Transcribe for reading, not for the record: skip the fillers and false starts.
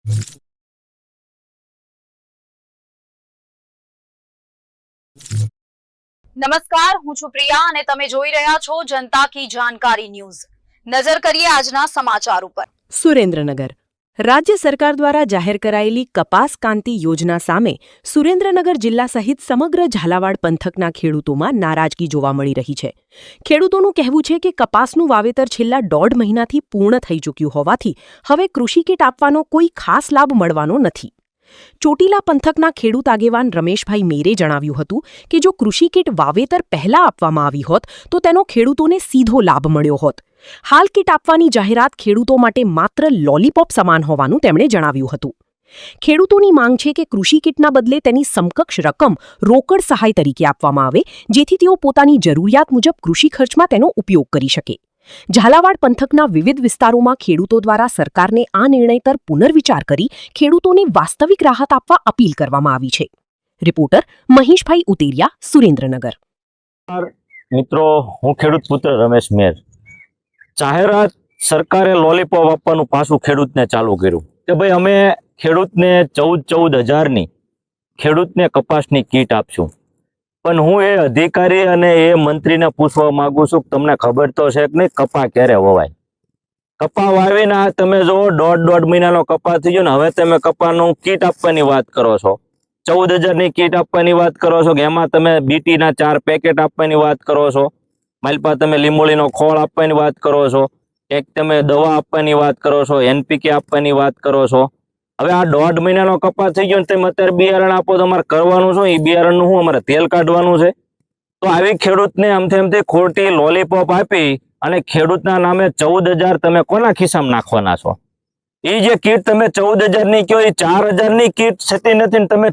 નમસ્કાર, હું છું પ્રિયા અને તમે જોઈ રહ્યા છો જનતા કી જાણકારી ન્યૂઝ। નજર કરીએ આજના સમાચાર ઉપર। સુરેન્દ્રનગર રાજ્ય સરકાર દ્વારા જાહેર કરાયેલી કપાસ કાંતિ યોજના સામે સુરેન્દ્રનગર જિલ્લા સહિત સમગ્ર ઝાલાવાડ પંથકના ખેડૂતોમાં નારાજગી જોવા મળી રહી છે। ખેડૂતોનું કહેવું છે કે કપાસનું વાવેતર છેલ્લા 1.5 મહિનાથી પૂર્ણ થઈ ચૂક્યું હોવાથી હવે કૃષિ કીટ આપવાનો કોઈ ખાસ લાભ મળવાનો નથી। ચોટીલા પંથકના ખેડૂત આગેવાન રમેશભાઈ મેરે જણાવ્યું હતું કે જો કૃષિ કીટ વાવેતર પહેલા આપવામાં આવી હોત તો તેનો ખેડૂતોને સીધો લાભ મળ્યો હોત। હાલ કીટ આપવાની જાહેરાત ખેડૂતો માટે માત્ર લોલીપોપ સમાન હોવાનું તેમણે જણાવ્યું હતું। ખેડૂતોની માંગ છે કે કૃષિ કીટના બદલે તેની સમકક્ષ રકમ રોકડ સહાય તરીકે આપવામાં આવે જેથી તેઓ પોતાની જરૂરિયાત મુજબ કૃષિ ખર્ચમાં તેનો ઉપયોગ કરી શકે। ઝાલાવાડ પંથકના વિવિધ વિસ્તારોમાં ખેડૂતો દ્વારા સરકારને આ નિર્ણય પર પુનર્વિચાર કરી ખેડૂતોને વાસ્તવિક રાહત આપવા અપીલ કરવામાં આવી છે। રિપોર્ટર મહેશભાઈ ઉતેરિયા, સુરેન્દ્રનગર। મિત્રો, હું ખેડૂત પુત્ર રમેશ મેર। જાહેરાત સરકારે લોલીપોપ આપવાનું પાછું ખેડૂતને ચાલુ કર્યું કે ભાઈ અમે ખેડૂતને 14,000ની ખેડૂતને કપાસની કીટ આપશું। પણ હું એ અધિકારી અને એ મંત્રીને પૂછવા માંગુ છું કે તમને ખબર તો છે કે નહીં કપા ક્યારે વવાય? કપા વાવીને તમે જો 1.5 મહિનાનો કપા થઈ ગયો ને હવે તમે કપાનું કીટ આપવાની વાત કરો છો। 14,000ની કીટ આપવાની વાત કરો છો કે એમાં તમે બીટીના 4 પેકેટ આપવાની વાત કરો છો, માલપા તમે લીંબોળીનો ખોળ આપવાની વાત કરો છો, એક તમે દવા આપવાની વાત કરો છો, એનપીકે આપવાની વાત કરો છો। હવે આ 1.5 મહિનાનો કપા થઈ ગયો ને તમે અત્યારે બિયારણ આપો, તમારે કરવાનું શું? એ બિયારણનું શું અમારે તેલ કાઢવાનું છે? તો આવી ખેડૂતને આમથી ખોટી લોલીપોપ આપી અને ખેડૂતના નામે 14,000 તમે કોના ખિસ્સામાં નાખવાના છો? એ જે કીટ તમે 14,000ની કહો એ 4,000ની કીટ થતી નથી ને તમે